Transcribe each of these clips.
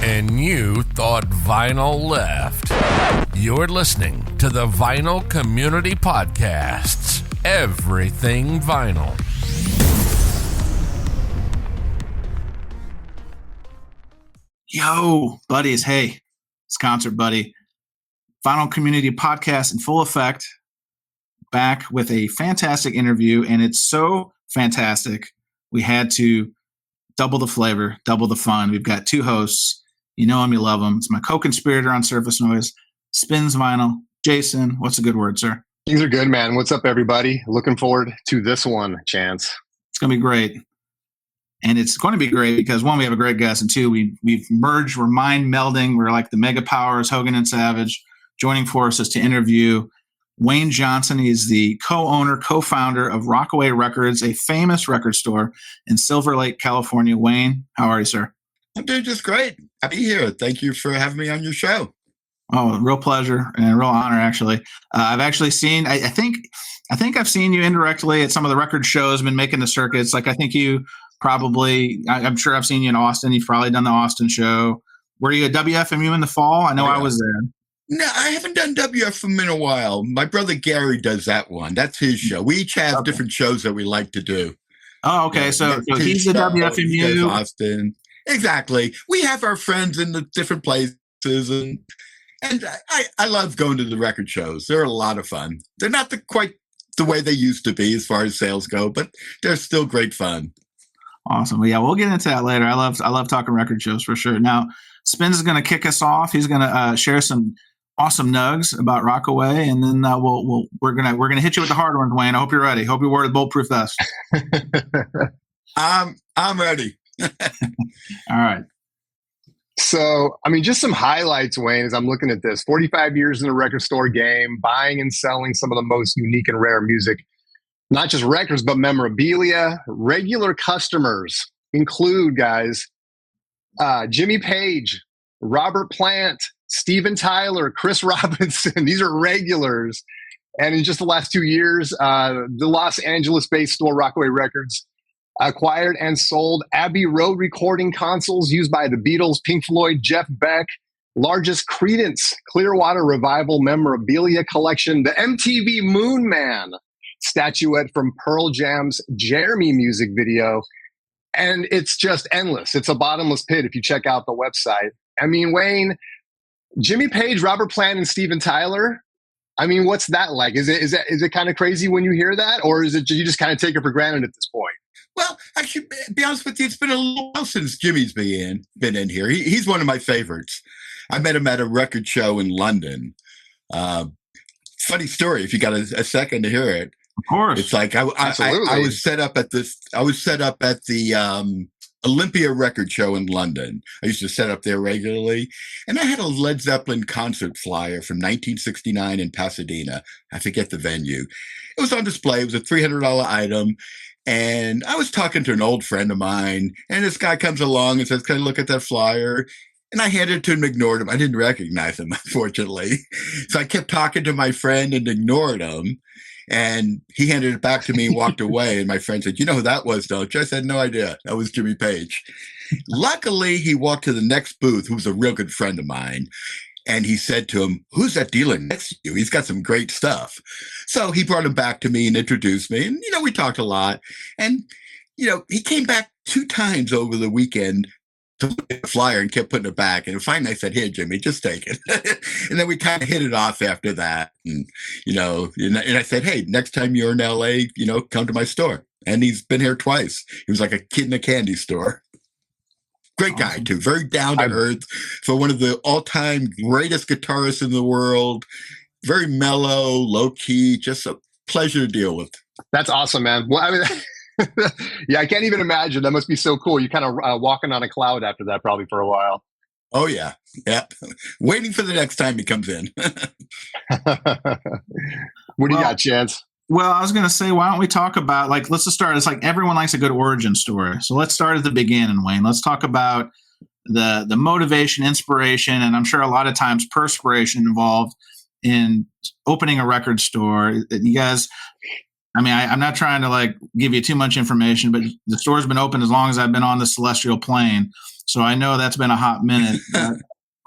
and you thought vinyl left. You're listening to the Vinyl Community Podcasts. Everything vinyl. Yo, buddies. Hey, it's Concert Buddy. Vinyl Community Podcast in full effect. Back with a fantastic interview, and it's so fantastic we had to double the flavor, double the fun. We've got two hosts. You know them, you love them. It's my co-conspirator on Surface Noise, Spinz Vinyl. Jason, what's a good word, sir? Things are good, man. What's up, everybody? Looking forward to this one, Chance. It's going to be great. And it's going to be great because, one, we have a great guest, and two, we've merged. We're mind melding. We're like the mega powers, Hogan and Savage, joining forces to interview Wayne Johnson. He's the co-owner, co-founder of Rockaway Records, a famous record store in Silver Lake, California. Wayne, how are you, sir? I'm doing just great. Happy to be here. Thank you for having me on your show. Oh, real pleasure and a real honor, actually. I've actually seen, I think I've seen you indirectly at some of the record shows, been making the circuits. Like, I think you probably, I'm sure I've seen you in Austin. You've probably done the Austin show. Were you at WFMU in the fall? I know I was there. No, I haven't done WFM in a while. My brother Gary does that one. That's his show. We each have different shows that we like to do. Oh, okay. So he's the WFMU. Austin. Exactly. We have our friends in the different places, and I love going to the record shows. They're a lot of fun. They're not quite the way they used to be as far as sales go, but they're still great fun. Awesome. Well, yeah, we'll get into that later. I love talking record shows for sure. Now, Spinz is going to kick us off. He's going to share some awesome nugs about Rockaway, and then we're gonna hit you with the hard ones, Wayne. I hope you're ready. Hope you wore the bulletproof vest. I'm ready. All right. So, I mean, just some highlights, Wayne, as I'm looking at this. 45 years in the record store game, buying and selling some of the most unique and rare music. Not just records, but memorabilia. Regular customers include, guys, Jimmy Page, Robert Plant, Steven Tyler, Chris Robinson. These are regulars. And in just the last 2 years, the Los Angeles-based store Rockaway Records acquired and sold Abbey Road recording consoles used by the Beatles, Pink Floyd, Jeff Beck, largest Creedence Clearwater Revival memorabilia collection, the MTV Moon Man statuette from Pearl Jam's Jeremy music video. And it's just endless. It's a bottomless pit if you check out the website. I mean, Wayne, Jimmy Page, Robert Plant, and Steven Tyler. I mean, what's that like? Is it kind of crazy when you hear that, or is it you just kind of take it for granted at this point? Well, actually, to be honest with you, it's been a little while since Jimmy's been in here. He's one of my favorites. I met him at a record show in London. Funny story, if you got a second to hear it. Of course. It's like I was set up at the Olympia record show in London. I used to set up there regularly, and I had a Led Zeppelin concert flyer from 1969 in Pasadena. I forget the venue. It was on display. It was a $300 item. And I was talking to an old friend of mine, and this guy comes along and says, "Can I look at that flyer?" And I handed it to him, ignored him. I didn't recognize him, unfortunately. So I kept talking to my friend and ignored him. And he handed it back to me and walked away. And my friend said, "You know who that was, don't you?" I said, "No idea. That was Jimmy Page." Luckily, he walked to the next booth, who was a real good friend of mine. And he said to him, "Who's that dealer next to you? He's got some great stuff." So he brought him back to me and introduced me. And, we talked a lot. And, he came back 2 times over the weekend to look at the flyer and kept putting it back. And finally I said, "Here, Jimmy, just take it." And then we kind of hit it off after that. And, and I said, "Hey, next time you're in LA, come to my store." And he's been here twice. He was like a kid in a candy store. Great guy, too. Very down to earth. For one of the all-time greatest guitarists in the world. Very mellow, low-key, just a pleasure to deal with. That's awesome, man. Well, I mean, yeah, I can't even imagine. That must be so cool. You kind of walking on a cloud after that probably for a while. Oh, yeah. Yeah. Waiting for the next time he comes in. What do you got, Chance? Well, I was going to say, why don't we talk about, let's just start. It's like everyone likes a good origin story. So let's start at the beginning, Wayne. Let's talk about the motivation, inspiration, and I'm sure a lot of times perspiration involved in opening a record store. You guys, I'm not trying to give you too much information, but the store's been open as long as I've been on the celestial plane. So I know that's been a hot minute.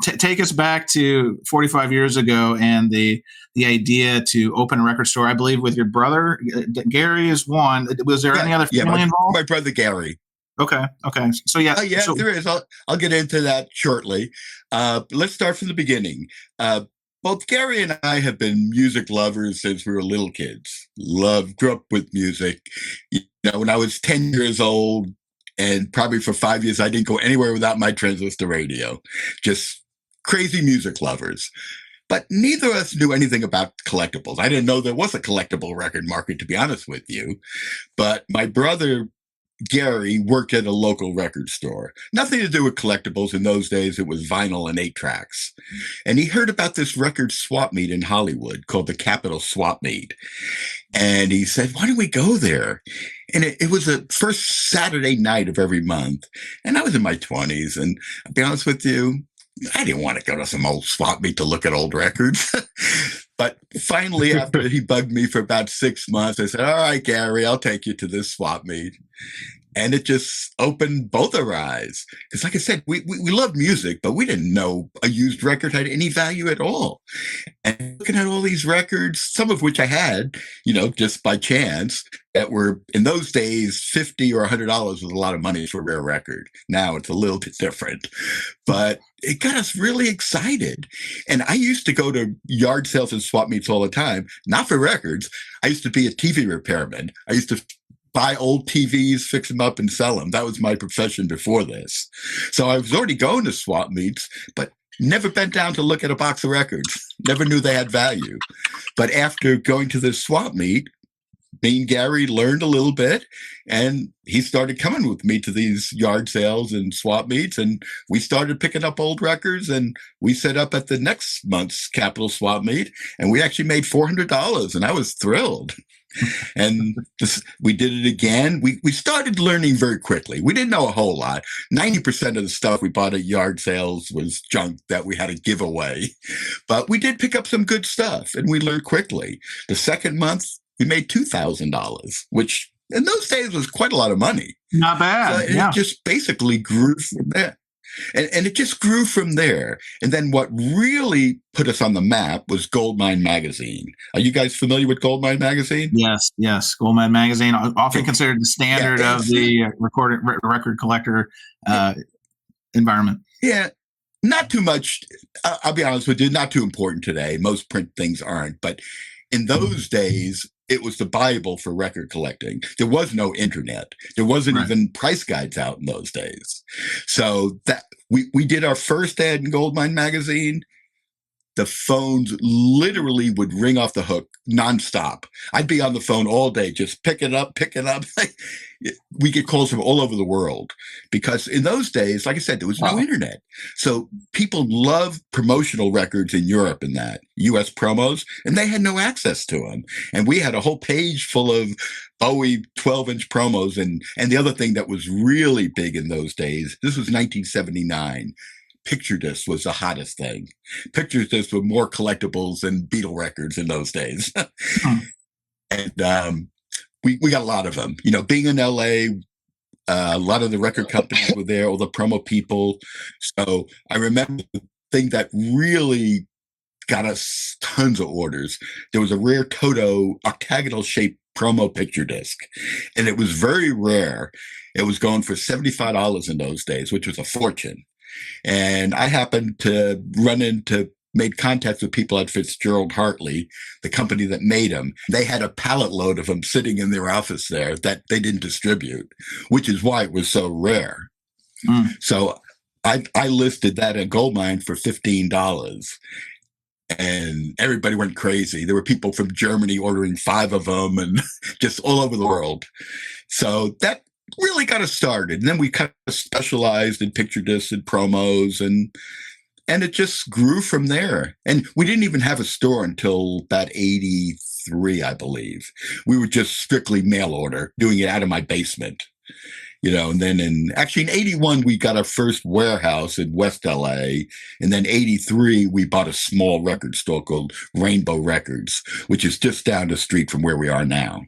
Take us back to 45 years ago and the idea to open a record store, I believe, with your brother. Gary is one. Was there any other family involved? My brother Gary. Okay. So There is. I'll get into that shortly. Let's start from the beginning. Both Gary and I have been music lovers since we were little kids. Grew up with music. When I was 10 years old, and probably for 5 years, I didn't go anywhere without my transistor radio. Just crazy music lovers. But neither of us knew anything about collectibles. I didn't know there was a collectible record market, to be honest with you. But my brother, Gary, worked at a local record store. Nothing to do with collectibles. In those days, it was vinyl and 8-tracks. And he heard about this record swap meet in Hollywood called the Capitol Swap Meet. And he said, why don't we go there? And it was the first Saturday night of every month. And I was in my 20s. And I'll be honest with you, I didn't want to go to some old swap meet to look at old records. But finally, after he bugged me for about 6 months, I said, all right, Gary, I'll take you to this swap meet. And it just opened both our eyes. Because like I said, we loved music, but we didn't know a used record had any value at all. And looking at all these records, some of which I had, just by chance, that were in those days, $50 or $100 was a lot of money for a rare record. Now it's a little bit different. But it got us really excited. And I used to go to yard sales and swap meets all the time, not for records. I used to be a TV repairman. I used to buy old TVs, fix them up, and sell them. That was my profession before this. So I was already going to swap meets, but never bent down to look at a box of records. Never knew they had value. But after going to this swap meet, me and Gary learned a little bit, and he started coming with me to these yard sales and swap meets, and we started picking up old records, and we set up at the next month's Capitol Swap Meet, and we actually made $400, and I was thrilled. And we did it again. We started learning very quickly. We didn't know a whole lot. 90% of the stuff we bought at yard sales was junk that we had to give away. But we did pick up some good stuff, and we learned quickly. The second month, we made $2,000, which in those days was quite a lot of money. Not bad. So it just basically grew from there. And it just grew from there. And then what really put us on the map was Goldmine Magazine. Are you guys familiar with Goldmine Magazine? Yes. Goldmine Magazine, often considered the standard of the record collector environment. Yeah, not too much. I'll be honest with you, not too important today. Most print things aren't. But in those days, it was the Bible for record collecting. There was no internet. There wasn't even price guides out in those days. So that we did our first ad in Goldmine Magazine. The phones literally would ring off the hook nonstop. I'd be on the phone all day, just pick it up. We get calls from all over the world because in those days, like I said, there was no internet. So people love promotional records in Europe and that, US promos, and they had no access to them. And we had a whole page full of Bowie 12-inch promos. And the other thing that was really big in those days, this was 1979. Picture discs was the hottest thing. Picture discs were more collectibles than Beatle records in those days. And we got a lot of them. Being in LA, a lot of the record companies were there, all the promo people. So I remember the thing that really got us tons of orders. There was a rare Toto octagonal shaped promo picture disc, and it was very rare. It was going for $75 in those days, which was a fortune. And I happened to made contacts with people at Fitzgerald Hartley, the company that made them. They had a pallet load of them sitting in their office there that they didn't distribute, which is why it was so rare. So I listed that at Goldmine for $15. And everybody went crazy. There were people from Germany ordering 5 of them and just all over the world. So that really got us started. And then we kind of specialized in picture discs and promos, and it just grew from there. And we didn't even have a store until about 83, I believe. We were just strictly mail order, doing it out of my basement. And then in 81, we got our first warehouse in West LA. And then 83, we bought a small record store called Rainbow Records, which is just down the street from where we are now.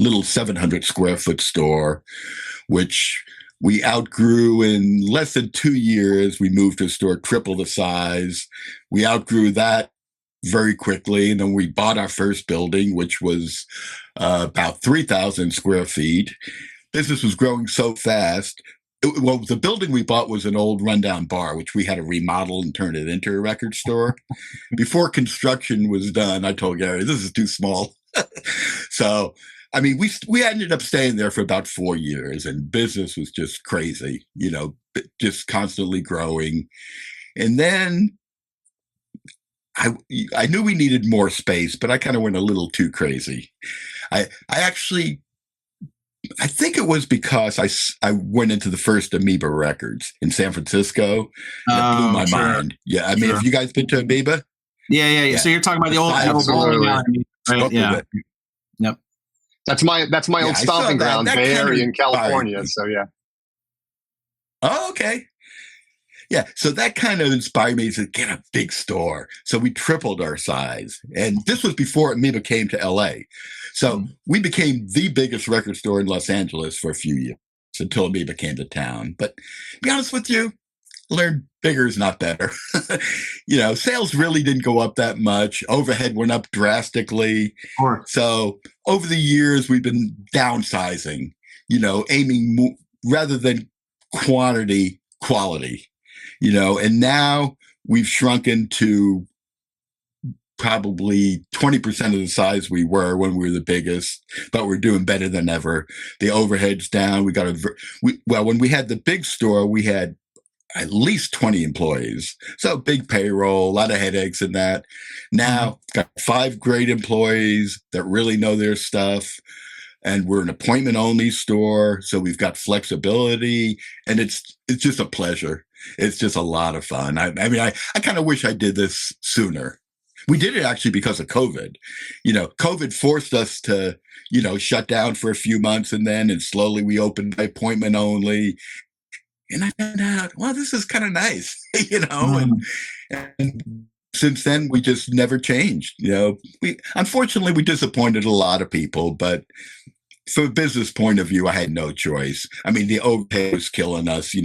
Little 700 square foot store, which We outgrew in less than 2 years. We moved to a store triple the size. We outgrew that very quickly. And then we bought our first building, which was about 3,000 square feet. Business was growing so fast. Well, the building we bought was an old rundown bar, which we had to remodel and turn it into a record store. Before construction was done, I told Gary, this is too small. So, I mean, we ended up staying there for about 4 years, and business was just crazy, just constantly growing. And then I knew we needed more space, but I kind of went a little too crazy. I think it was because I went into the first Amoeba Records in San Francisco. That blew my mind. Yeah, I mean, have you guys been to Amoeba? Yeah. So you're talking about the old bowling alley, right? Yeah. Yep. That's my old stomping ground, Bay Area in California. So yeah. Oh, okay. Yeah, so that kind of inspired me to get a big store. So we tripled our size. And this was before Amoeba came to LA. So we became the biggest record store in Los Angeles for a few years until Amoeba came to town. But to be honest with you, I learned bigger is not better. Sales really didn't go up that much. Overhead went up drastically. Sure. So over the years, we've been downsizing, aiming more, rather than quantity, quality. And now we've shrunken to probably 20% of the size we were when we were the biggest, but we're doing better than ever. The overhead's down. When we had the big store, we had at least 20 employees. So big payroll, a lot of headaches in that. Now, got 5 great employees that really know their stuff. And we're an appointment-only store, so we've got flexibility, and it's just a pleasure. It's just a lot of fun. I mean, I kind of wish I did this sooner. We did it actually because of COVID. COVID forced us to, shut down for a few months, and slowly we opened by appointment only. And I found out, well, this is kind of nice, and since then, we just never changed. Unfortunately, we disappointed a lot of people, but from a business point of view, I had no choice. I mean, the overhead was killing us, we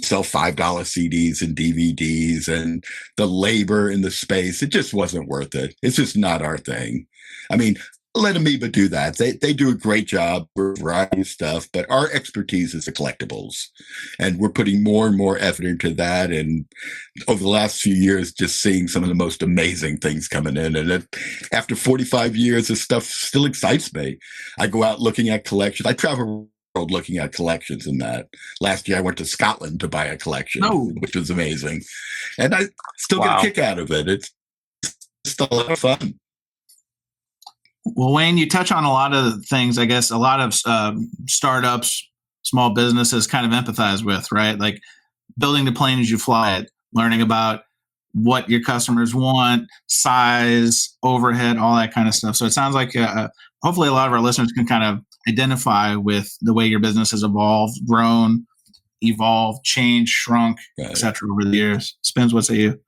sell $5 CDs and DVDs, and the labor in the space, it just wasn't worth it. It's just not our thing. I mean, let Amoeba do that. They do a great job for a variety of stuff, but our expertise is the collectibles. And we're putting more and more effort into that. And over the last few years, just seeing some of the most amazing things coming in. And after 45 years, this stuff still excites me. I go out looking at collections. I travel the world looking at collections in that. Last year, I went to Scotland to buy a collection, which was amazing. And I still get a kick out of it. It's just a lot of fun. Well, Wayne, you touch on a lot of things, I guess, a lot of startups, small businesses kind of empathize with, right? Like building the plane as you fly it, learning about what your customers want, size, overhead, all that kind of stuff. So it sounds like hopefully a lot of our listeners can kind of identify with the way your business has evolved, grown, evolved, changed, shrunk, et cetera, over the years. Spinz, what say you?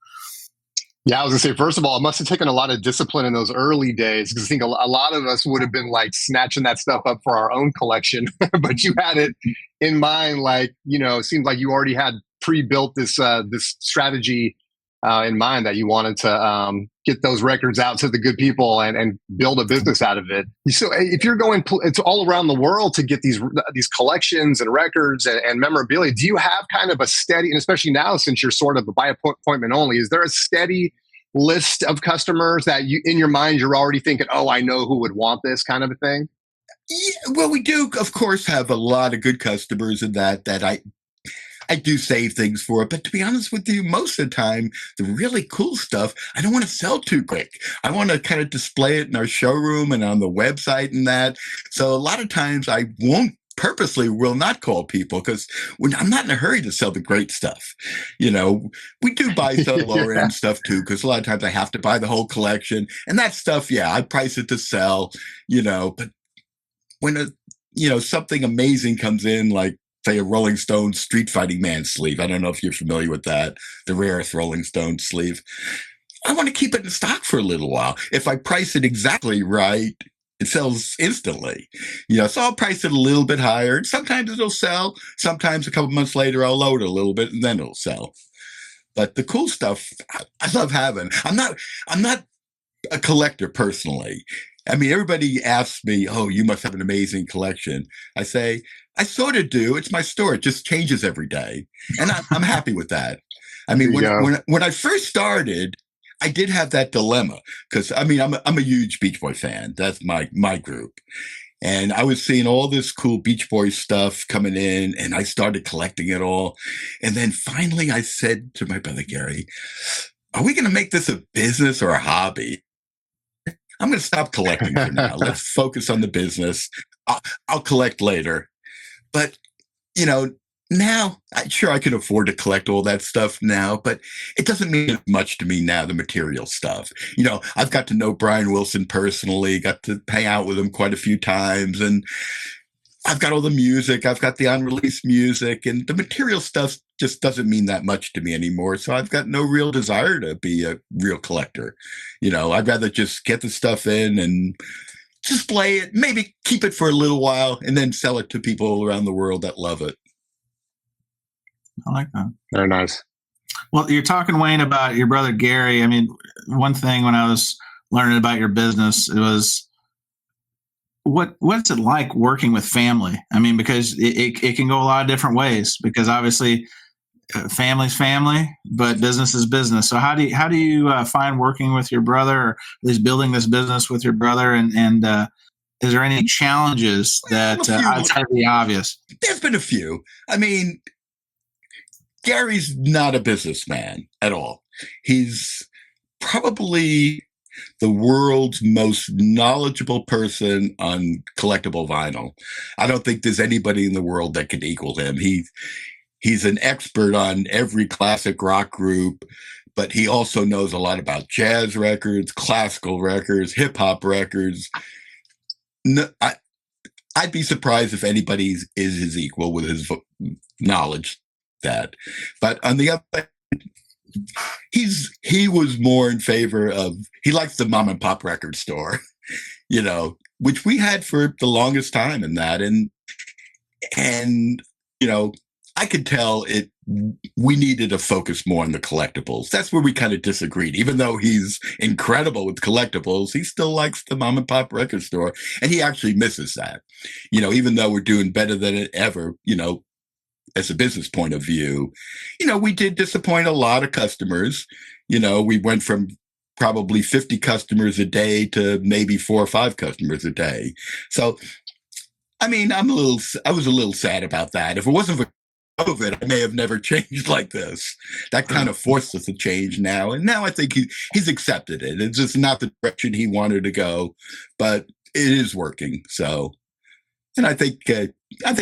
Yeah, I was going to say, first of all, it must have taken a lot of discipline in those early days, because I think a lot of us would have been like snatching that stuff up for our own collection. But you had it in mind, like, it seems like you already had pre-built this strategy in mind that you wanted to get those records out to the good people and build a business out of it. So if you're going, it's all around the world to get these collections and records and memorabilia. Do you have kind of a steady, and especially now since you're sort of by appointment only, is there a steady list of customers that you, in your mind, you're already thinking, oh, I know who would want this kind of a thing? Yeah, well, we do, of course, have a lot of good customers in that I do save things for it. But to be honest with you, most of the time, the really cool stuff, I don't want to sell too quick. I want to kind of display it in our showroom and on the website and that. So a lot of times I purposely will not call people because I'm not in a hurry to sell the great stuff. We do buy some lower end stuff too, because a lot of times I have to buy the whole collection. And that stuff, I price it to sell, but when something amazing comes in, like say a Rolling Stones Street Fighting Man sleeve. I don't know if you're familiar with that, the rarest Rolling Stones sleeve. I want to keep it in stock for a little while. If I price it exactly right, It sells instantly, so I'll price it a little bit higher. Sometimes it'll sell. Sometimes a couple months later, I'll lower it a little bit and then it'll sell. But the cool stuff, I love having. I'm not a collector personally. I mean, everybody asks me, "Oh, you must have an amazing collection." I say, I sort of do. It's my store. It just changes every day, and I'm happy with that. I mean, when I first started, I did have that dilemma because I'm a huge Beach Boy fan. That's my group, and I was seeing all this cool Beach Boy stuff coming in, and I started collecting it all. And then finally, I said to my brother Gary, "Are we going to make this a business or a hobby? I'm going to stop collecting for now. Let's focus on the business. I'll collect later." But now, sure, I can afford to collect all that stuff now, but it doesn't mean as much to me now, the material stuff. I've got to know Brian Wilson personally, got to hang out with him quite a few times, and I've got all the music, I've got the unreleased music, and the material stuff just doesn't mean that much to me anymore. So I've got no real desire to be a real collector. I'd rather just get the stuff in and display it, maybe keep it for a little while, and then sell it to people around the world that love it. I like that. Very nice. Well, you're talking, Wayne, about your brother Gary. I mean, one thing when I was learning about your business, it was what's it like working with family? I mean, because it can go a lot of different ways. Because obviously, family's family, but business is business. So how do you find working with your brother, or at least building this business with your brother? And is there any challenges that outside of the obvious? There's been a few. I mean, Gary's not a businessman at all. He's probably the world's most knowledgeable person on collectible vinyl. I don't think there's anybody in the world that could equal him. He's an expert on every classic rock group, but he also knows a lot about jazz records, classical records, hip hop records. No, I'd be surprised if anybody is his equal with his knowledge. But on the other hand, he was more in favor of, he likes the mom and pop record store, which we had for the longest time in that. And I could tell we needed to focus more on the collectibles. That's where we kind of disagreed. Even though he's incredible with collectibles, he still likes the mom and pop record store. And he actually misses that, even though we're doing better than it ever, as a business point of view, we did disappoint a lot of customers. We went from probably 50 customers a day to maybe 4 or 5 customers a day. So, I mean, I was a little sad about that. If it wasn't for COVID, I may have never changed like this. That kind of forced us to change now. And now I think he's accepted it. It's just not the direction he wanted to go, but it is working. So, and I think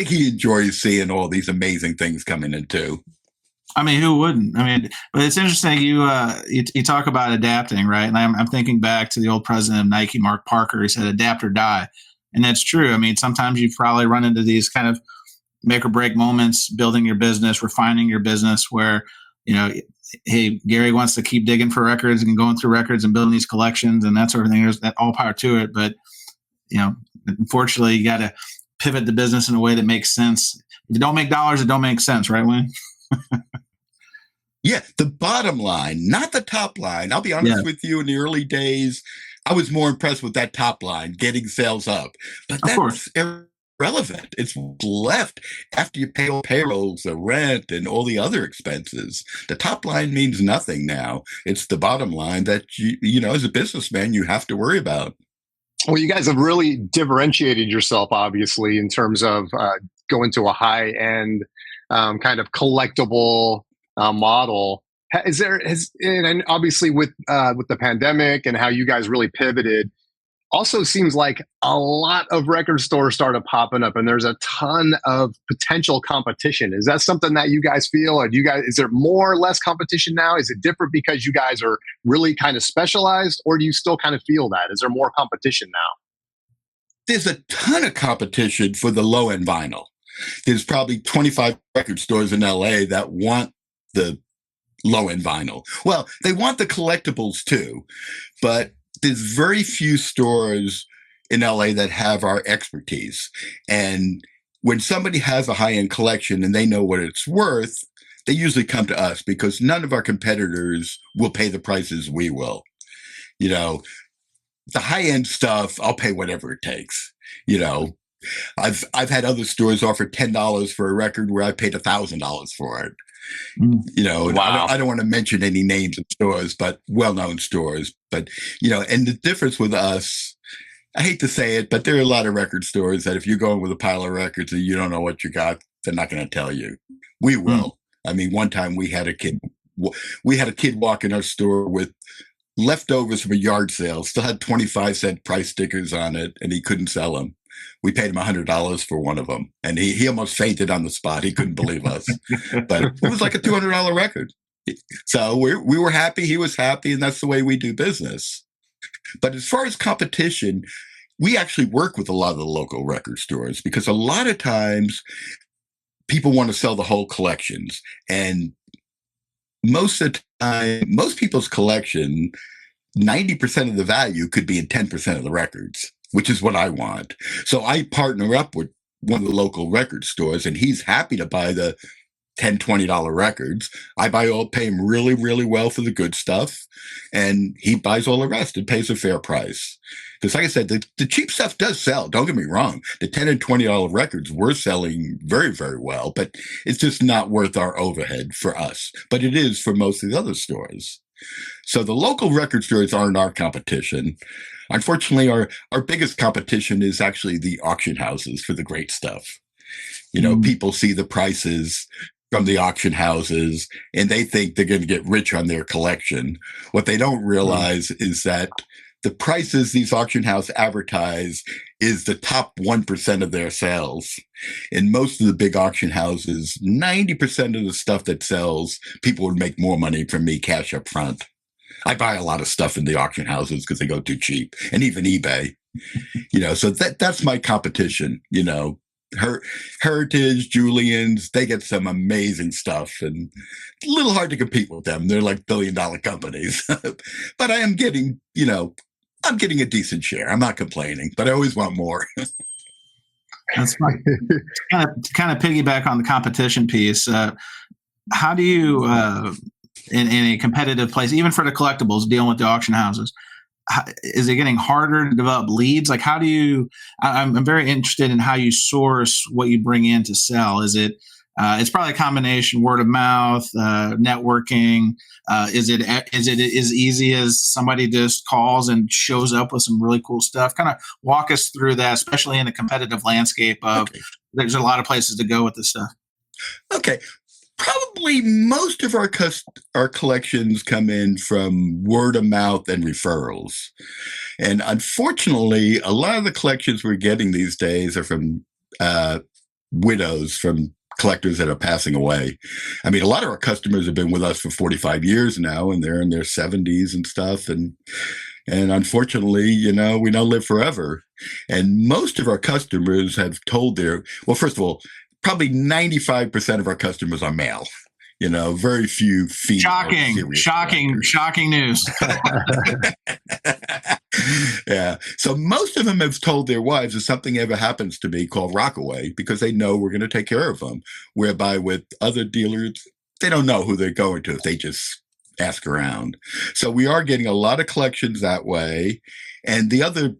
he enjoys seeing all these amazing things coming in too. I mean, who wouldn't? I mean, but it's interesting. You talk about adapting, right? And I'm thinking back to the old president of Nike, Mark Parker. He said, "Adapt or die," and that's true. I mean, sometimes you probably run into these kind of make or break moments, building your business, refining your business, where hey, Gary wants to keep digging for records and going through records and building these collections and that sort of thing. There's that all power to it, but unfortunately, you got to pivot the business in a way that makes sense. If you don't make dollars, it don't make sense, right, Wayne? Yeah, the bottom line, not the top line. I'll be honest with you, in the early days, I was more impressed with that top line, getting sales up. But that's irrelevant. It's left after you pay all payrolls, the rent, and all the other expenses. The top line means nothing now. It's the bottom line that, as a businessman, you have to worry about. Well, you guys have really differentiated yourself, obviously, in terms of going to a high-end kind of collectible model. And obviously with the pandemic and how you guys really pivoted, also seems like a lot of record stores started popping up, and there's a ton of potential competition. Is that something that you guys feel? Or is there more or less competition now? Is it different because you guys are really kind of specialized, or do you still kind of feel that? Is there more competition now? There's a ton of competition for the low-end vinyl. There's probably 25 record stores in LA that want the low-end vinyl. Well, they want the collectibles too, but there's very few stores in LA that have our expertise. And when somebody has a high-end collection and they know what it's worth, they usually come to us because none of our competitors will pay the prices we will. You know, the high-end stuff, I'll pay whatever it takes. You know, I've had other stores offer $10 for a record where I paid $1,000 for it. You know, Wow. I don't want to mention any names of stores, but well-known stores. But, you know, and the difference with us, I hate to say it, but there are a lot of record stores that if you're going with a pile of records and you don't know what you got, they're not going to tell you. We will. I mean, one time we had a kid walk in our store with leftovers from a yard sale, still had 25-cent price stickers on it, and he couldn't sell them. We paid him $100 for one of them, and he almost fainted on the spot. He couldn't believe us, but it was like a $200 record. So we were happy. He was happy, and that's the way we do business. But as far as competition, we actually work with a lot of the local record stores because a lot of times people want to sell the whole collections, and most of the time, most people's collection, 90% of the value could be in 10% of the records, which is what I want. So I partner up with one of the local record stores, and he's happy to buy the $10, $20 records. I pay him really, really well for the good stuff, and he buys all the rest and pays a fair price. Because like I said, the cheap stuff does sell. Don't get me wrong. The $10 and $20 records we're selling very, very well, but it's just not worth our overhead for us. But it is for most of the other stores. So the local record stores aren't our competition. Unfortunately, our biggest competition is actually the auction houses for the great stuff. You know, people see the prices from the auction houses and they think they're going to get rich on their collection. What they don't realize is that the prices these auction houses advertise is the top 1% of their sales. In most of the big auction houses, 90% of the stuff that sells, people would make more money from me cash up front. I buy a lot of stuff in the auction houses because they go too cheap, and even eBay. You know, so that's my competition. You know, Heritage, Julian's, they get some amazing stuff, and it's a little hard to compete with them. They're like billion-dollar companies. But I am getting, you know, I'm getting a decent share. I'm not complaining, but I always want more. That's fine. kind of piggyback on the competition piece. How do you, in a competitive place, even for the collectibles, dealing with the auction houses, is it getting harder to develop leads? Like, how do you? I'm very interested in how you source what you bring in to sell. Is it? It's probably a combination: word of mouth, networking. Is it as easy as somebody just calls and shows up with some really cool stuff? Kind of walk us through that, especially in a competitive landscape of there's a lot of places to go with this stuff. Okay. Probably most of our collections come in from word of mouth and referrals. And unfortunately, a lot of the collections we're getting these days are from widows, from collectors that are passing away. I mean, a lot of our customers have been with us for 45 years now, and they're in their 70s and stuff. And unfortunately, you know, we don't live forever. And most of our customers have told well, first of all, probably 95% of our customers are male. You know, very few female. Shocking news. Yeah. So most of them have told their wives if something ever happens to me, call Rockaway, because they know we're going to take care of them. Whereby with other dealers, they don't know who they're going to if they just ask around. So we are getting a lot of collections that way. And the other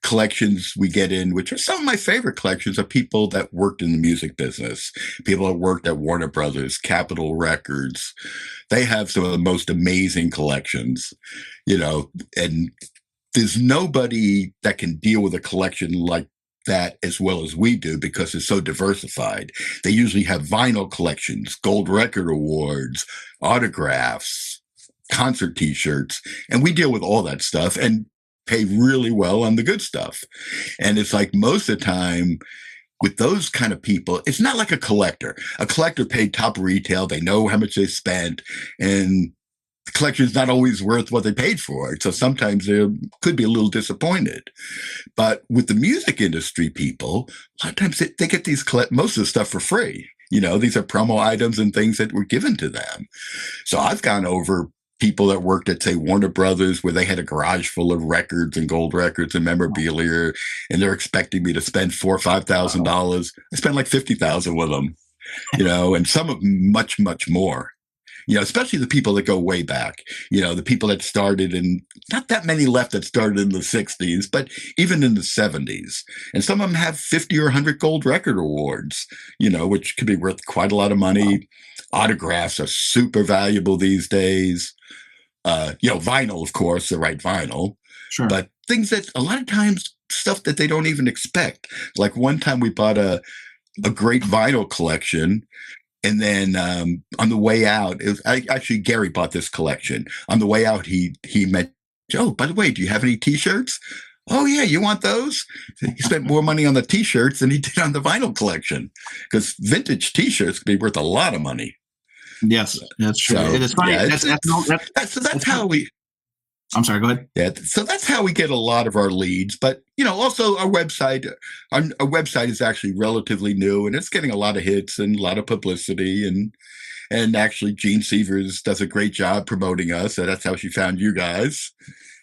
collections we get in, which are some of my favorite collections, are people that worked in the music business, people that worked at Warner Brothers, Capitol Records. They have some of the most amazing collections, you know, and there's nobody that can deal with a collection like that as well as we do because it's so diversified. They usually have vinyl collections, gold record awards, autographs, concert t-shirts, and we deal with all that stuff and pay really well on the good stuff. And it's like most of the time with those kind of people, it's not like a collector. A collector paid top retail. They know how much they spent, and the collection is not always worth what they paid for it. So sometimes they could be a little disappointed. But with the music industry people, a lot of times they get most of the stuff for free. You know, these are promo items and things that were given to them. So I've gone over people that worked at, say, Warner Brothers, where they had a garage full of records and gold records and memorabilia, and they're expecting me to spend $4,000 or $5,000. I spent like $50,000 with them, and some of them much, much more. Especially the people that go way back, the people that started in, not that many left that started in the 60s, but even in the 70s. And some of them have 50 or 100 gold record awards, which could be worth quite a lot of money. Autographs are super valuable these days. Vinyl, of course, the right vinyl. Sure. But things that a lot of times, stuff that they don't even expect. Like one time we bought a great vinyl collection. And then on the way out, actually Gary bought this collection. On the way out, he met Joe. By the way, do you have any T-shirts? Oh yeah, you want those? He spent more money on the T-shirts than he did on the vinyl collection, because vintage T-shirts can be worth a lot of money. Yes, that's true. So, it is funny. Yeah, that's how we. I'm sorry, go ahead. Yeah, so that's how we get a lot of our leads. But, also our website is actually relatively new, and it's getting a lot of hits and a lot of publicity. And actually, Gene Sievers does a great job promoting us. So that's how she found you guys.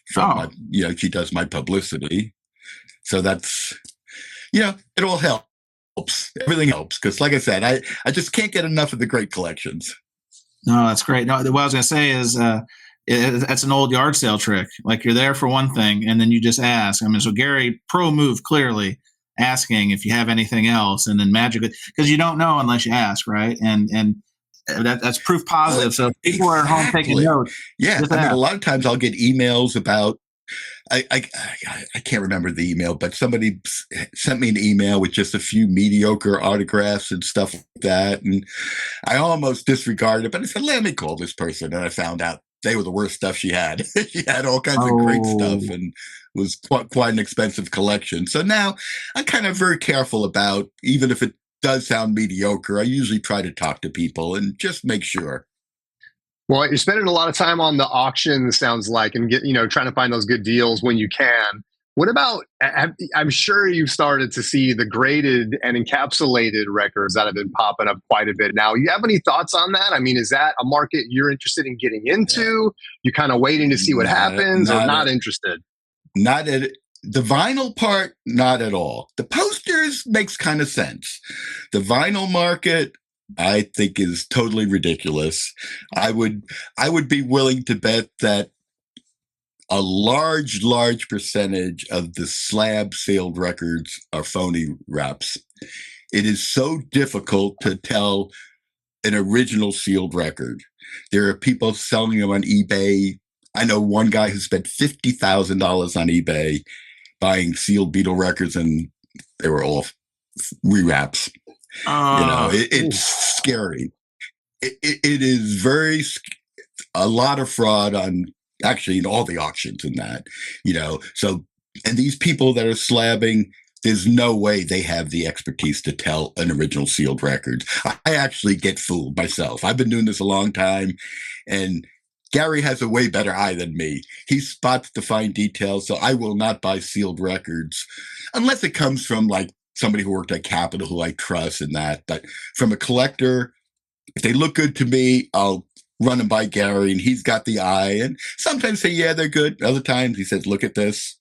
She does my publicity. So that's, it all helps. Everything helps. Because like I said, I just can't get enough of the great collections. No, that's great. No, what I was going to say is, that's an old yard sale trick. Like, you're there for one thing, and then you just ask. So Gary, pro move, clearly asking if you have anything else, and then magically, because you don't know unless you ask, right? And that's proof positive. So people are at home taking notes. Yeah, a lot of times I'll get emails about. I can't remember the email, but somebody sent me an email with just a few mediocre autographs and stuff like that, and I almost disregarded it. But I said, let me call this person, and I found out they were the worst stuff she had. She had all kinds of great stuff and was quite an expensive collection. So now I'm kind of very careful about, even if it does sound mediocre, I usually try to talk to people and just make sure. Well, you're spending a lot of time on the auction, sounds like, and trying to find those good deals when you can. What about, I'm sure you've started to see the graded and encapsulated records that have been popping up quite a bit now. You have any thoughts on that? Is that a market you're interested in getting into? You kind of waiting to see what happens, or not interested? Not at the vinyl part, not at all. The posters makes kind of sense. The vinyl market, I think, is totally ridiculous. I would be willing to bet that a large percentage of the slab sealed records are phony wraps. It is so difficult to tell an original sealed record. There are people selling them on eBay. I know one guy who spent $50,000 on eBay buying sealed Beatle records, and they were all rewraps. It's scary. It is a lot of fraud on, actually, in all the auctions in that, so, and these people that are slabbing, there's no way they have the expertise to tell an original sealed record. I actually get fooled myself. I've been doing this a long time, and Gary has a way better eye than me. He spots the fine details, so I will not buy sealed records unless it comes from like somebody who worked at Capitol who I trust and that. But from a collector, if they look good to me, I'll run them by Gary, and he's got the eye. And sometimes say, yeah, they're good. Other times he says, look at this.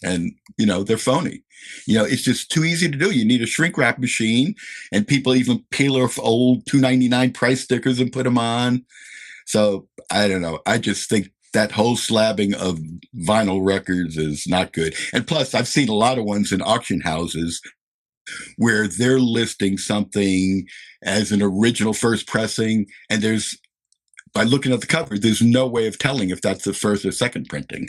And, they're phony. It's just too easy to do. You need a shrink wrap machine, and people even peel off old $2.99 price stickers and put them on. So I don't know. I just think that whole slabbing of vinyl records is not good. And plus, I've seen a lot of ones in auction houses where they're listing something as an original first pressing, and by looking at the cover, there's no way of telling if that's the first or second printing.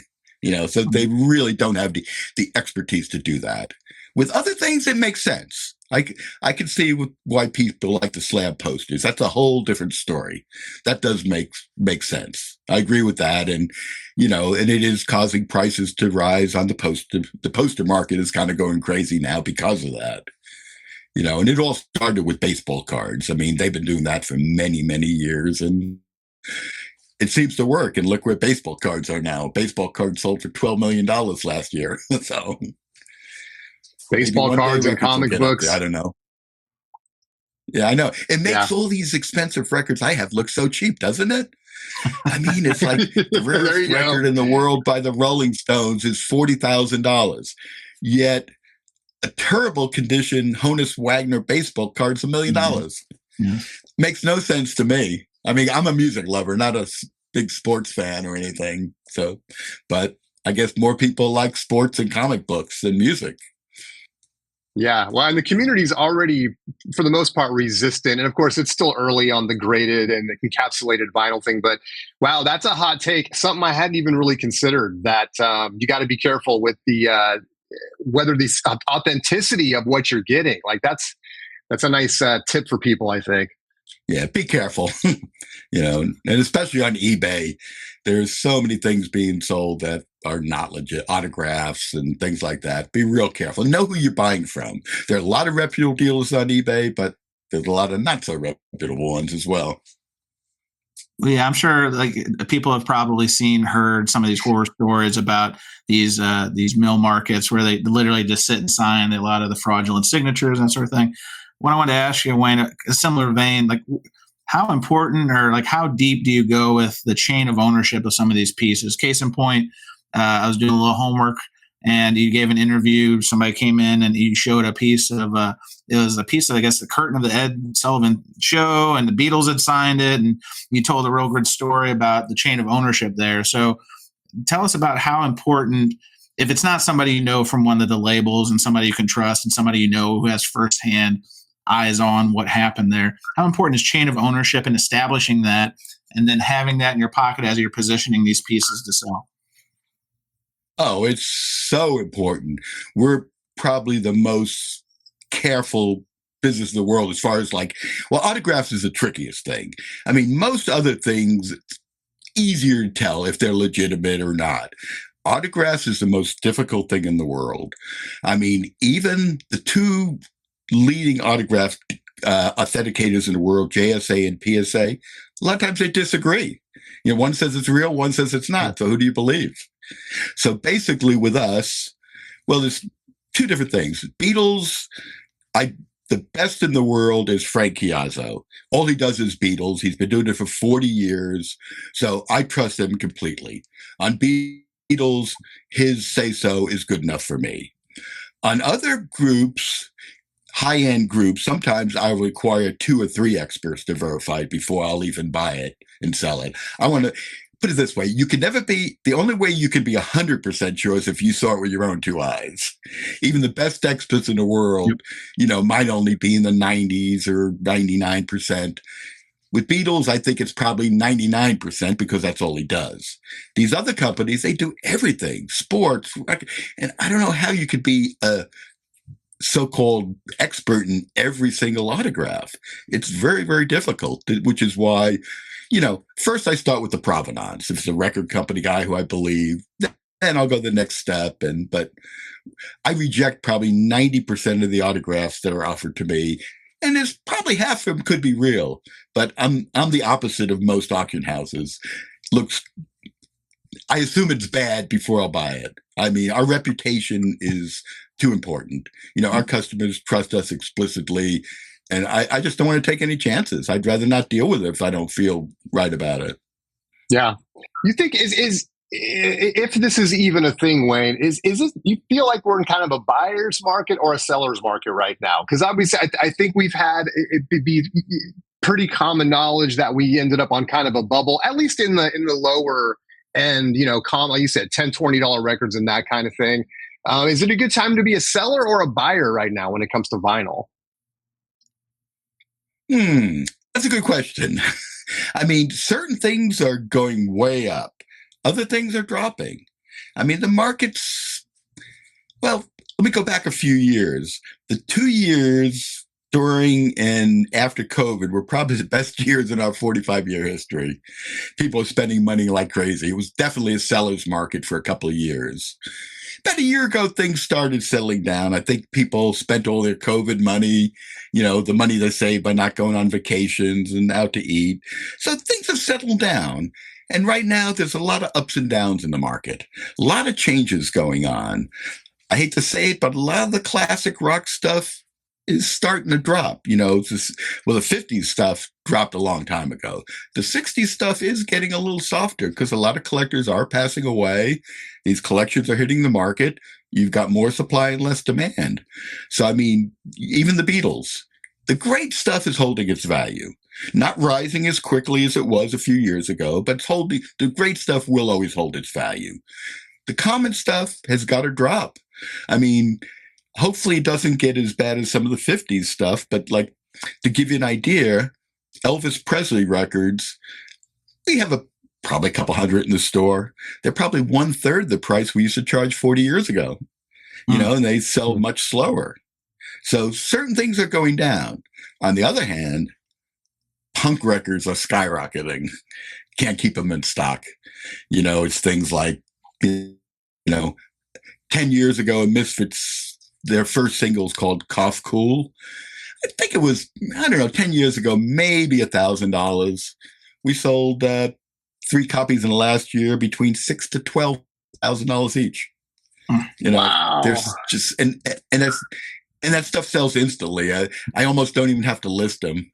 So they really don't have the expertise to do that. With other things, it makes sense. I can see why people like the slab posters. That's a whole different story. That does make sense. I agree with that. And, and it is causing prices to rise on the poster. The poster market is kind of going crazy now because of that. And it all started with baseball cards. They've been doing that for many, many years, and it seems to work. And look where baseball cards are now. Baseball cards sold for $12 million last year. So baseball cards and comic books. I don't know. Yeah, I know. It makes all these expensive records I have look so cheap, doesn't it? I mean, it's like the rarest record in the world by the Rolling Stones is $40,000. Yet a terrible condition Honus Wagner baseball card's $1 million. Yeah. Makes no sense to me. I mean, I'm a music lover, not a big sports fan or anything. So, but I guess more people like sports and comic books than music. Yeah, well, and the community's already, for the most part, resistant. And of course, it's still early on the graded and the encapsulated vinyl thing. But wow, that's a hot take. Something I hadn't even really considered. That you got to be careful with the whether the authenticity of what you're getting. Like that's a nice tip for people, I think. Yeah, be careful. And especially on eBay, there's so many things being sold that are not legit, autographs and things like that. Be real careful. Know who you're buying from. There are a lot of reputable dealers on eBay, but there's a lot of not so reputable ones as well. Well, yeah, I'm sure like people have probably heard some of these horror stories about these mill markets where they literally just sit and sign a lot of the fraudulent signatures and that sort of thing. What I want to ask you, Wayne, a similar vein, like how important or like how deep do you go with the chain of ownership of some of these pieces? Case in point, I was doing a little homework and you gave an interview. Somebody came in and you showed a piece of, it was a piece of, I guess, the curtain of the Ed Sullivan show, and the Beatles had signed it. And you told a real good story about the chain of ownership there. So tell us about how important, if it's not somebody you know from one of the labels and somebody you can trust and somebody you know who has firsthand eyes on what happened there, how important is chain of ownership and establishing that and then having that in your pocket as you're positioning these pieces to sell? Oh, it's so important. We're probably the most careful business in the world as far as autographs is the trickiest thing. I mean, most other things, it's easier to tell if they're legitimate or not. Autographs is the most difficult thing in the world. I mean, even the two leading autograph authenticators in the world, JSA and PSA, a lot of times they disagree. One says it's real, one says it's not. So who do you believe? So basically with us, well, there's two different things. Beatles, the best in the world is Frank Chiazzo. All he does is Beatles. He's been doing it for 40 years. So I trust him completely. On Beatles, his say-so is good enough for me. On other groups, high-end groups, sometimes I require 2 or 3 experts to verify it before I'll even buy it and sell it. I want to put it this way. You can never be, the only way you can be 100% sure is if you saw it with your own 2 eyes. Even the best experts in the world, might only be in the 90s or 99%. With Beatles, I think it's probably 99% because that's all he does. These other companies, they do everything, sports, and I don't know how you could be a so-called expert in every single autograph. It's very, very difficult, which is why, first I start with the provenance. If it's a record company guy who I believe, then I'll go the next step. But I reject probably 90% of the autographs that are offered to me. And there's probably half of them could be real, but I'm the opposite of most auction houses. I assume it's bad before I'll buy it. I mean, our reputation is too important. Our customers trust us explicitly, and I just don't want to take any chances. I'd rather not deal with it if I don't feel right about it. Yeah. You think if this is even a thing, Wayne, is it, you feel like we're in kind of a buyer's market or a seller's market right now? Because obviously I think we've had it be pretty common knowledge that we ended up on kind of a bubble, at least in the lower end, like you said, $10, $20 records and that kind of thing. Is it a good time to be a seller or a buyer right now when it comes to vinyl? That's a good question. I mean, certain things are going way up. Other things are dropping. I mean, the market's, well, let me go back a few years. The 2 years during and after COVID were probably the best years in our 45-year history. People are spending money like crazy. It was definitely a seller's market for a couple of years. About a year ago, things started settling down. I think people spent all their COVID money, the money they saved by not going on vacations and out to eat. So things have settled down. And right now, there's a lot of ups and downs in the market, a lot of changes going on. I hate to say it, but a lot of the classic rock stuff is starting to drop. The 50s stuff dropped a long time ago. The 60s stuff is getting a little softer because a lot of collectors are passing away. These collections are hitting the market. You've got more supply and less demand. So, I mean, even the Beatles, the great stuff is holding its value. Not rising as quickly as it was a few years ago, but the great stuff will always hold its value. The common stuff has got to drop. I mean, hopefully it doesn't get as bad as some of the 50s stuff, but like to give you an idea, Elvis Presley records, we have probably a couple hundred in the store. They're probably 1/3 the price we used to charge 40 years ago, and they sell much slower. So certain things are going down. On the other hand, punk records are skyrocketing. Can't keep them in stock. It's things like, 10 years ago, Misfits, their first single's called Cough Cool. I think it was, 10 years ago, maybe $1,000. We sold 3 copies in the last year between $6,000 to $12,000 each. Wow. There's just, and that stuff sells instantly. I almost don't even have to list them.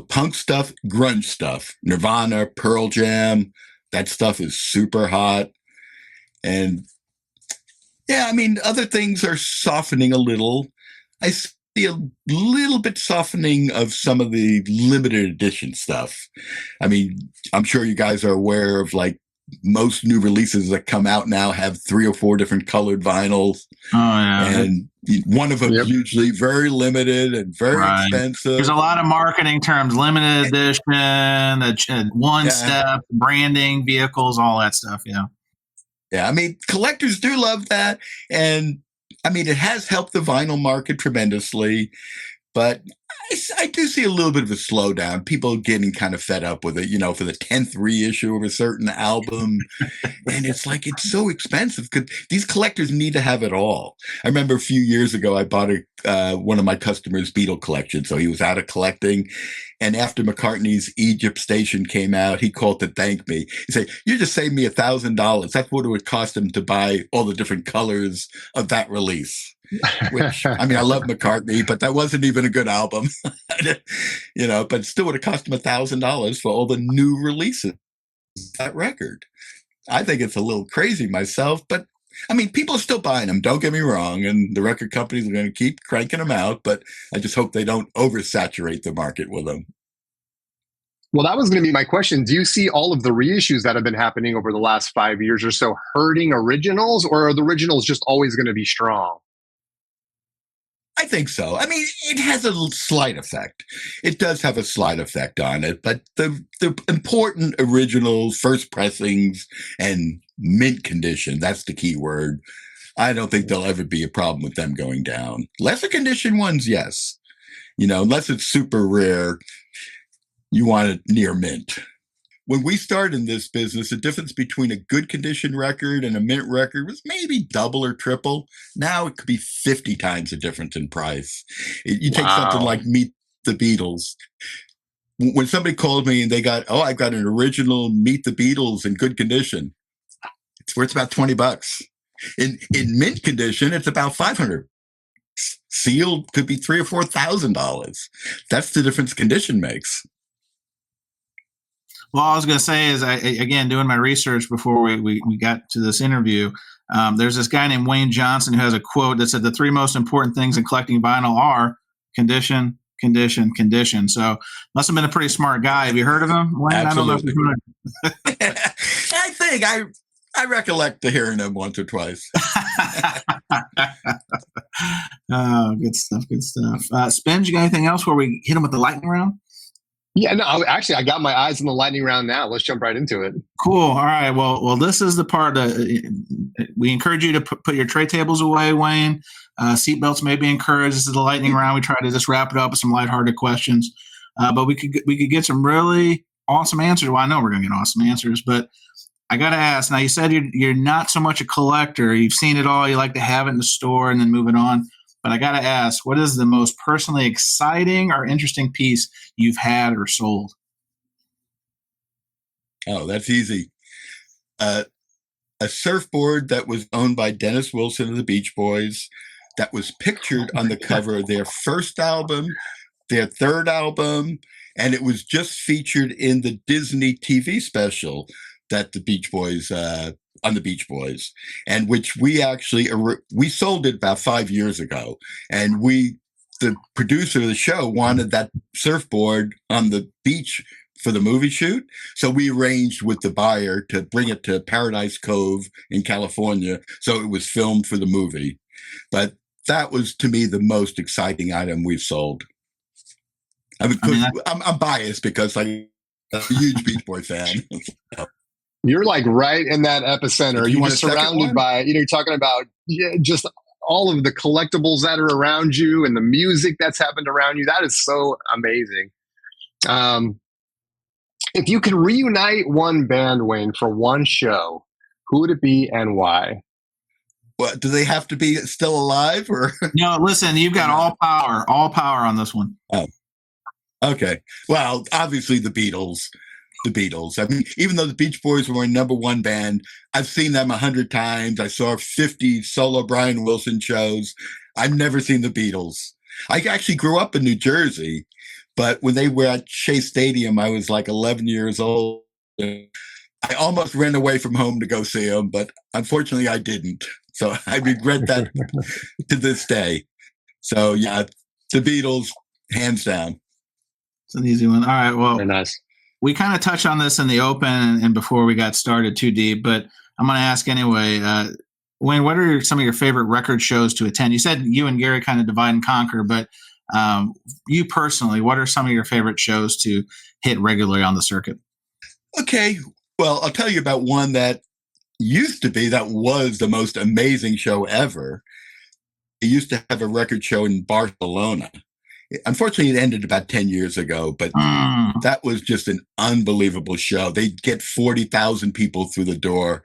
Punk stuff, grunge stuff, Nirvana, Pearl Jam, that stuff is super hot. And yeah, I mean, other things are softening a little. I see a little bit softening of some of the limited edition stuff. I mean, I'm sure you guys are aware of like most new releases that come out now have 3 or 4 different colored vinyls. Oh, yeah. And one of them is usually very limited and very expensive. There's a lot of marketing terms, limited edition, one step, branding, vehicles, all that stuff. Yeah. Yeah. I mean, collectors do love that. And I mean, it has helped the vinyl market tremendously, but I do see a little bit of a slowdown. People getting kind of fed up with it, for the 10th reissue of a certain album. And it's like, it's so expensive because these collectors need to have it all. I remember a few years ago, I bought one of my customers' Beatle collection. So he was out of collecting. And after McCartney's Egypt Station came out, he called to thank me. He said, "You just saved me $1,000. That's what it would cost him to buy all the different colors of that release." Which, I mean, I love McCartney, but that wasn't even a good album, but it still would have cost him $1,000 for all the new releases of that record. I think it's a little crazy myself, but I mean, people are still buying them. Don't get me wrong. And the record companies are going to keep cranking them out, but I just hope they don't oversaturate the market with them. Well, that was going to be my question. Do you see all of the reissues that have been happening over the last 5 years or so hurting originals, or are the originals just always going to be strong? I think so. I mean, it has a slight effect. It does have a slight effect on it, but the important originals, first pressings, and mint condition, that's the key word. I don't think there'll ever be a problem with them going down. Lesser condition ones, yes. Unless it's super rare, you want it near mint. When we started in this business, the difference between a good condition record and a mint record was maybe double or triple. Now it could be 50 times the difference in price. You take something like Meet the Beatles. When somebody called me and they got, I've got an original Meet the Beatles in good condition, it's worth about $20. In mint condition, it's about $500. Sealed could be $3,000 or $4,000. That's the difference condition makes. Well, I was going to say is, again, doing my research before we got to this interview, there's this guy named Wayne Johnson who has a quote that said the 3 most important things in collecting vinyl are condition, condition, condition. So must have been a pretty smart guy. Have you heard of him, Wayne? Absolutely. I don't know if you've I think I recollect hearing him once or twice. Oh, good stuff, good stuff. Spinz, you got anything else where we hit him with the lightning round? Yeah, no, actually, I got my eyes on the lightning round now. Let's jump right into it. Cool. All right. Well, this is the part that we encourage you to put your tray tables away, Wayne. Seatbelts may be encouraged. This is the lightning round. We try to just wrap it up with some lighthearted questions, but we could get some really awesome answers. Well, I know we're going to get awesome answers, but I got to ask. Now, you said you're not so much a collector. You've seen it all. You like to have it in the store and then move it on. But I got to ask, what is the most personally exciting or interesting piece you've had or sold? Oh, that's easy. A surfboard that was owned by Dennis Wilson of the Beach Boys. that was pictured on the cover of their first album, their third album, and it was just featured in the Disney TV special that the Beach Boys on the Beach Boys, and which we sold it about 5 years ago, and the producer of the show wanted that surfboard on the beach for the movie shoot, so we arranged with the buyer to bring it to Paradise Cove in California, so it was filmed for the movie. But that was, to me, the most exciting item we've sold. I'm biased because I'm a huge Beach Boy fan. You're like right in that epicenter. You're just surrounded by, you're talking about just all of the collectibles that are around you and the music that's happened around you. That is so amazing. If you could reunite one band, Wayne, for one show, who would it be and why? What, do they have to be still alive, or? No, listen, you've got all power on this one. Oh, okay. Well, obviously the Beatles. I mean, even though the Beach Boys were my number one band, I've seen them 100 times. I saw 50 solo Brian Wilson shows. I've never seen the Beatles. I actually grew up in New Jersey, but when they were at Shea Stadium, I was like 11 years old. I almost ran away from home to go see them, but unfortunately I didn't. So I regret that to this day. So yeah, the Beatles, hands down. It's an easy one. All right, well. Very nice. We kind of touched on this in the open and before we got started too deep, but I'm going to ask anyway. Wayne, what are some of your favorite record shows to attend? You said you and Gary kind of divide and conquer, but you personally, what are some of your favorite shows to hit regularly on the circuit? Okay, well, I'll tell you about one that was the most amazing show ever. It used to have a record show in Barcelona. Unfortunately, it ended about 10 years ago, but that was just an unbelievable show. They'd get 40,000 people through the door,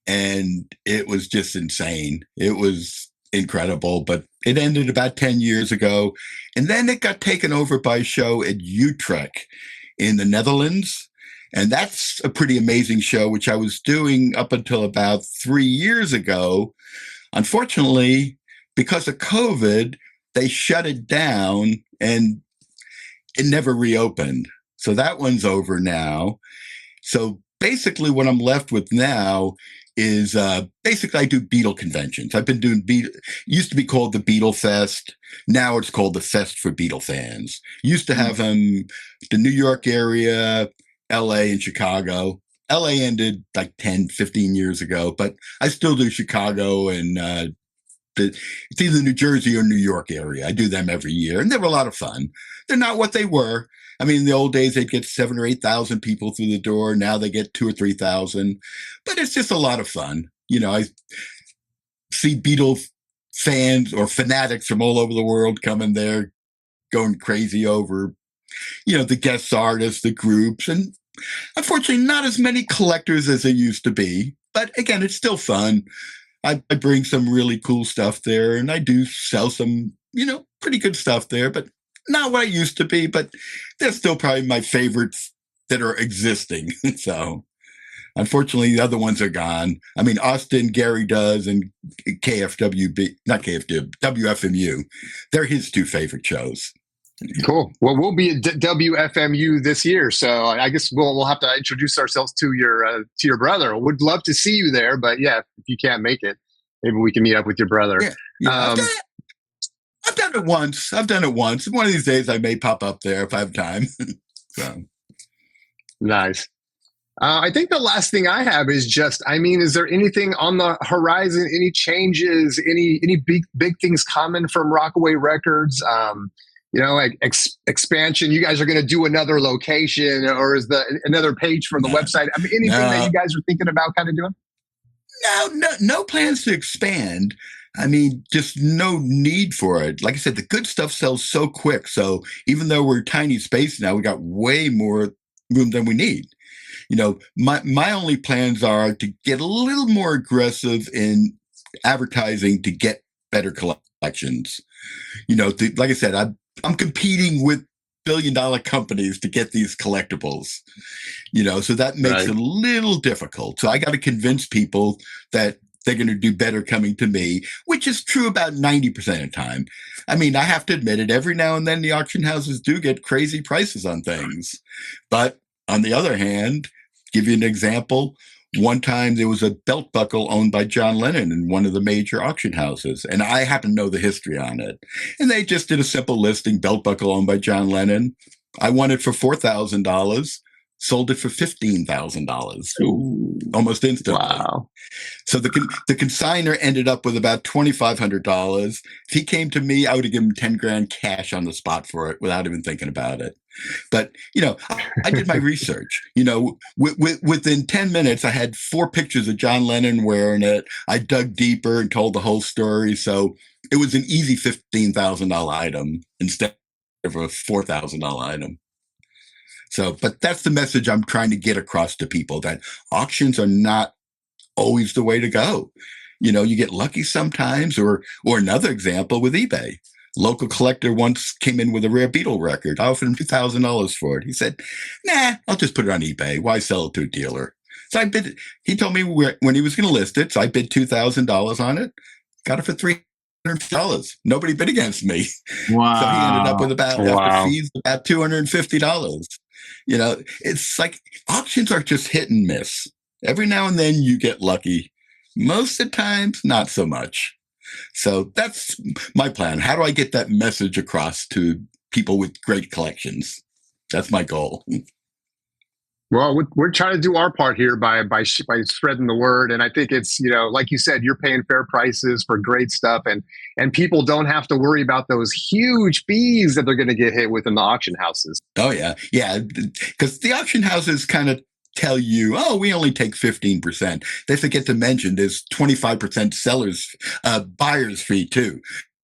and it was just insane. It was incredible, but it ended about 10 years ago. And then it got taken over by a show at Utrecht in the Netherlands. And that's a pretty amazing show, which I was doing up until about 3 years ago. Unfortunately, because of COVID, they shut it down and it never reopened. So that one's over now. So basically what I'm left with now is basically I do Beatle conventions. I've been doing it used to be called the Beatle Fest. Now it's called the Fest for Beatle Fans. Used to have them the New York area, LA and Chicago. LA ended like 10, 15 years ago, but I still do Chicago and it's either New Jersey or New York area. I do them every year, and they were a lot of fun. They're not what they were. I mean, in the old days, they'd get 7,000 or 8,000 people through the door. Now they get 2,000 or 3,000, but it's just a lot of fun. You know, I see Beatles fans or fanatics from all over the world coming there, going crazy over, the guest artists, the groups, and unfortunately, not as many collectors as there used to be. But again, it's still fun. I bring some really cool stuff there, and I do sell some, pretty good stuff there, but not what I used to be, but they're still probably my favorites that are existing. So unfortunately, the other ones are gone. I mean, Austin, Gary does, and WFMU. They're his two favorite shows. Cool. Well, we'll be at WFMU this year, so I guess we'll have to introduce ourselves to your brother. Would love to see you there, but yeah, if you can't make it, maybe we can meet up with your brother. Yeah. I've done it once. One of these days, I may pop up there if I have time. So nice. I think the last thing I have is is there anything on the horizon? Any changes? Any big things coming from Rockaway Records? Like expansion. You guys are going to do another location, or is another page for the website? I mean, anything that you guys are thinking about kind of doing? No plans to expand. I mean, just no need for it. Like I said, the good stuff sells so quick. So even though we're tiny space now, we got way more room than we need. My only plans are to get a little more aggressive in advertising to get better collections. Like I said, I'm competing with billion-dollar companies to get these collectibles, so that makes it a little difficult. So I got to convince people that they're going to do better coming to me, which is true about 90% of the time. I mean, I have to admit it, every now and then the auction houses do get crazy prices on things. But on the other hand, give you an example. One time there was a belt buckle owned by John Lennon in one of the major auction houses, and I happen to know the history on it. And they just did a simple listing, belt buckle owned by John Lennon. I won it for $4,000, sold it for $15,000 almost instantly. Wow. So the consignor ended up with about $2,500. If he came to me, I would have given him 10 grand cash on the spot for it without even thinking about it. But, I did my research. Within 10 minutes, I had 4 pictures of John Lennon wearing it. I dug deeper and told the whole story. So it was an easy $15,000 item instead of a $4,000 item. So, but that's the message I'm trying to get across to people, that auctions are not always the way to go. You get lucky sometimes, or another example with eBay. Local collector once came in with a rare Beatles record. I offered him $2,000 for it. He said, "Nah, I'll just put it on eBay. Why sell it to a dealer?" So I bid. He told me when he was going to list it, so I bid $2,000 on it. Got it for $300. Nobody bid against me. Wow. So he ended up with after fees, about $250. It's like auctions are just hit and miss. Every now and then you get lucky. Most of the times, not so much. So that's my plan. How do I get that message across to people with great collections? That's my goal. Well, we're trying to do our part here by spreading the word, and I think it's like you said, you're paying fair prices for great stuff, and people don't have to worry about those huge fees that they're going to get hit with in the auction houses. Oh yeah, because the auction houses kind of tell you, oh, we only take 15%. They forget to mention there's 25% buyer's fee too.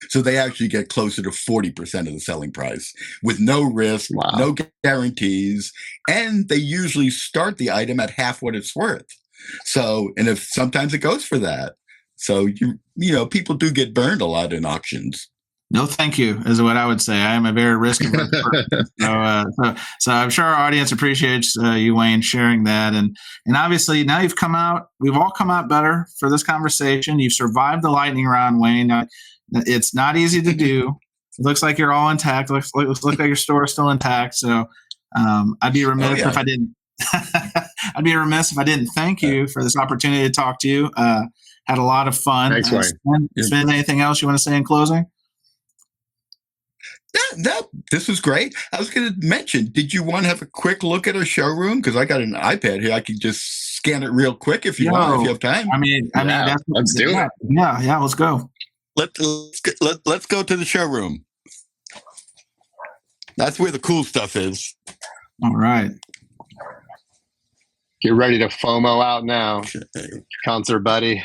So they actually get closer to 40% of the selling price with no risk, no guarantees, and they usually start the item at half what it's worth. So, and if sometimes it goes for that. So people do get burned a lot in auctions. No, thank you, is what I would say. I am a very risk-averse person. So I'm sure our audience appreciates you, Wayne, sharing that. And obviously now we've all come out better for this conversation. You've survived the lightning round, Wayne. It's not easy to do. It looks like you're all intact. Looks like your store is still intact. So I'd be remiss if I didn't. I'd be remiss if I didn't thank you for this opportunity to talk to you. Had a lot of fun. Thanks, Wayne. Spinz, anything else you want to say in closing? No, this was great. I was going to mention, did you want to have a quick look at our showroom? Because I got an iPad here. I can just scan it real quick if you want, if you have time. Let's do it. Yeah, let's go. Let's go to the showroom. That's where the cool stuff is. All right. Get ready to FOMO out now, concert buddy.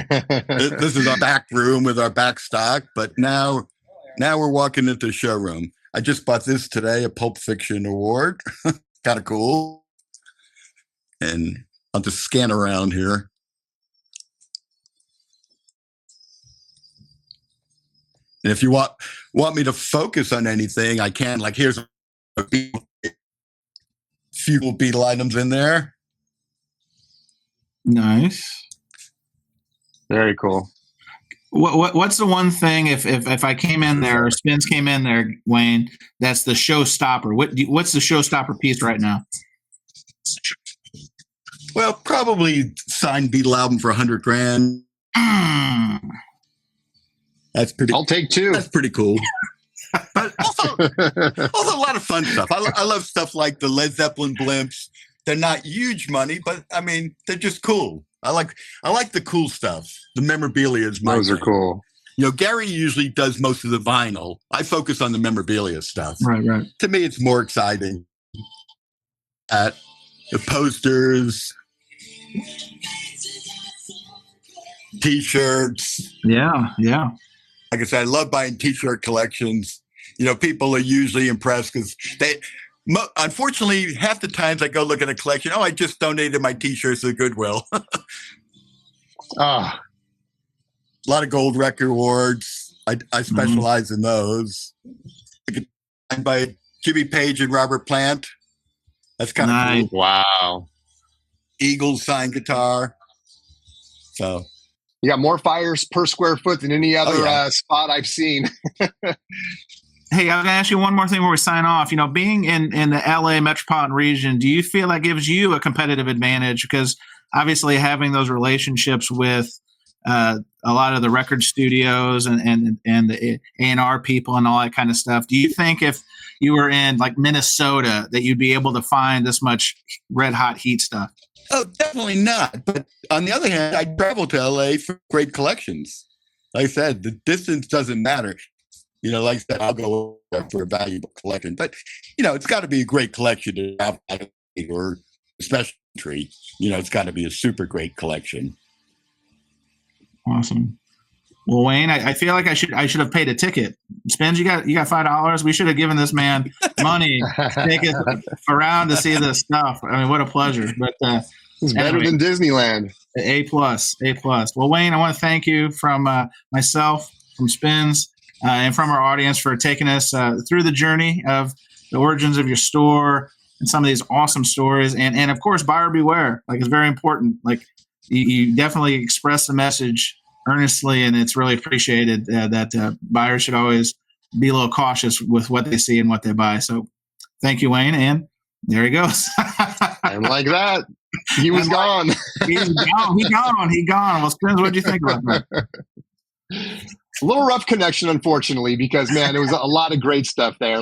This is our back room with our back stock, but now we're walking into the showroom. I just bought this today, a Pulp Fiction award. Kind of cool. And I'll just scan around here. And if you want me to focus on anything, I can. Like here's a few Beatle items in there. Nice. Very cool. What's the one thing if I came in there, or Spinz came in there, Wayne, that's the showstopper? What's the showstopper piece right now? Well, probably signed Beatle album for $100,000. That's pretty. I'll take 2. That's pretty cool. But also a lot of fun stuff. I love stuff like the Led Zeppelin blimps. They're not huge money, but I mean they're just cool. I like the cool stuff. The memorabilia is my those thing. Are cool. Gary usually does most of the vinyl. I focus on the memorabilia stuff. Right. To me, it's more exciting. At the posters, T-shirts. Yeah. Like I said, I love buying T-shirt collections. People are usually impressed because unfortunately, half the times I go look at a collection, I just donated my T-shirts to Goodwill. A lot of gold record awards. I specialize in those. And by Jimmy Page and Robert Plant. That's kind of cool. Wow. Eagles signed guitar. So You got more fires per square foot than any other spot I've seen. Hey, I'm going to ask you one more thing before we sign off. Being in the LA metropolitan region, do you feel that gives you a competitive advantage? Because obviously having those relationships with a lot of the record studios and the A&R people and all that kind of stuff, do you think if you were in like Minnesota that you'd be able to find this much red hot heat stuff? Oh, definitely not. But on the other hand, I travel to LA for great collections. Like I said, the distance doesn't matter. Like I said, I'll go there for a valuable collection. But, it's got to be a great collection to have, or a special treat. It's got to be a super great collection. Awesome. Well, Wayne, I feel like I should have paid a ticket. Spinz, you got $5. We should have given this man money to take us around to see this stuff. I mean, what a pleasure. But it's better than Disneyland. A+. Well, Wayne, I want to thank you from myself, from Spinz, and from our audience for taking us through the journey of the origins of your store and some of these awesome stories. And of course, buyer beware. Like, it's very important. Like, you definitely express the message earnestly, and it's really appreciated that buyers should always be a little cautious with what they see and what they buy. So thank you, Wayne. And there he goes. And like that, he was gone. He's gone. He gone. Well, Spinz, what do you think about that? A little rough connection, unfortunately, because, man, there was a lot of great stuff there.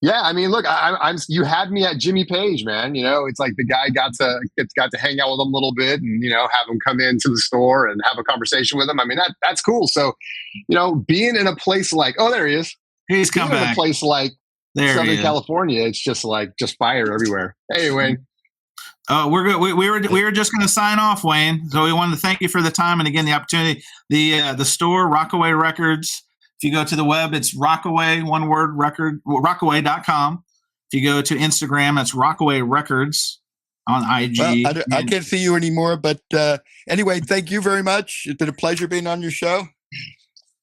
Yeah, I mean, look, I'm. You had me at Jimmy Page, man. It's like the guy got to hang out with him a little bit, and have him come into the store and have a conversation with him. I mean, that's cool. So, being in a place like, oh, there he is. He's come back. In a place like Southern California, it's just fire everywhere. Hey, Wayne. Oh, we're good. We were just going to sign off, Wayne. So we wanted to thank you for the time and again the opportunity. The store, Rockaway Records. If you go to the web, it's Rockaway, one word, record, Rockaway.com. If you go to Instagram, that's Rockaway Records on IG. Well, I can't see you anymore, but anyway, thank you very much. It's been a pleasure being on your show.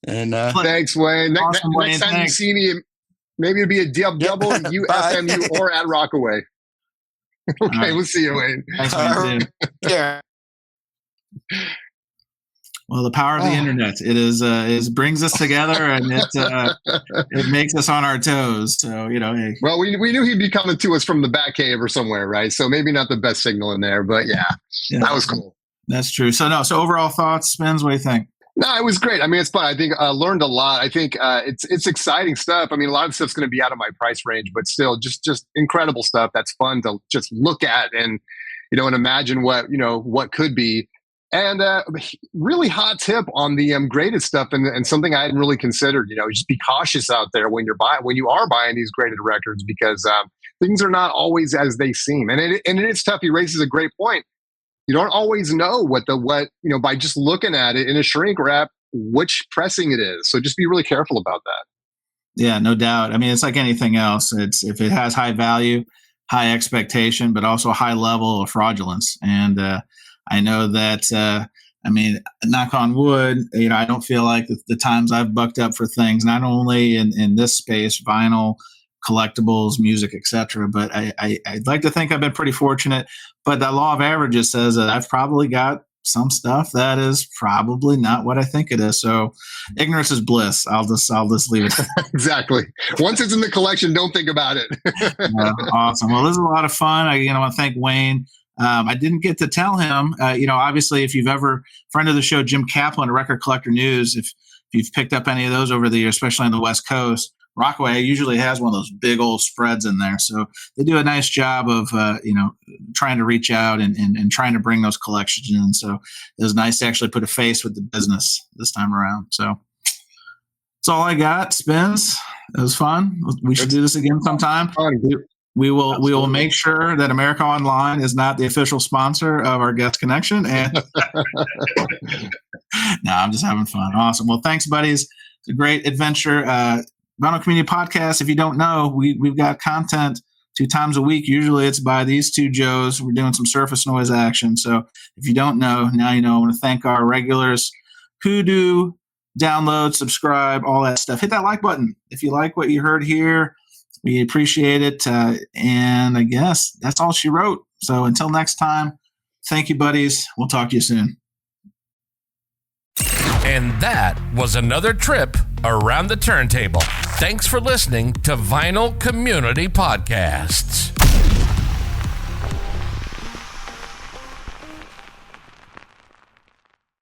And thanks, Wayne. Awesome, next time you see me, maybe it'll be a double UFMU or at Rockaway. Okay, right. We'll see you, Wayne. Thanks, Wayne. Yeah. Well, the power of the internet, it brings us together, and it makes us on our toes. So, hey. Well, we knew he'd be coming to us from the Batcave or somewhere, right? So maybe not the best signal in there, but yeah, that was cool. That's true. So overall thoughts, Spinz, what do you think? No, it was great. I mean, it's fun. I think I learned a lot. I think it's exciting stuff. I mean, a lot of stuff's going to be out of my price range, but still just incredible stuff. That's fun to just look at and, and imagine what could be. And really hot tip on the graded stuff, and something I hadn't really considered. Just be cautious out there when you are buying these graded records, because things are not always as they seem. And it is tough. He raises a great point. You don't always know by just looking at it in a shrink wrap, which pressing it is. So just be really careful about that. Yeah, no doubt. I mean, it's like anything else. If it has high value, high expectation, but also a high level of fraudulence. And I know that, knock on wood, I don't feel like the times I've bucked up for things, not only in this space, vinyl, collectibles, music, etc., but I'd like to think I've been pretty fortunate. But the law of averages says that I've probably got some stuff that is probably not what I think it is. So ignorance is bliss. I'll just leave it. Exactly. Once it's in the collection, don't think about it. Awesome. Well, this is a lot of fun. I want to thank Wayne. I didn't get to tell him, obviously, if you've ever, friend of the show, Jim Kaplan, Record Collector News, if you've picked up any of those over the years, especially on the West Coast, Rockaway usually has one of those big old spreads in there. So they do a nice job of, trying to reach out and trying to bring those collections in. So it was nice to actually put a face with the business this time around. So that's all I got, Spinz. It was fun. We should do this again sometime. We will make sure that America Online is not the official sponsor of our Guest Connection. And no, I'm just having fun. Awesome. Well, thanks, buddies. It's a great adventure. Vinyl Community Podcast. If you don't know, we've got content 2 times a week. Usually it's by these two Joes. We're doing some surface noise action. So if you don't know, now you know. I want to thank our regulars who do download, subscribe, all that stuff. Hit that like button if you like what you heard here. We appreciate it. And I guess that's all she wrote. So until next time, Thank you, buddies. We'll talk to you soon. And that was another trip around the turntable. Thanks for listening to Vinyl Community Podcasts.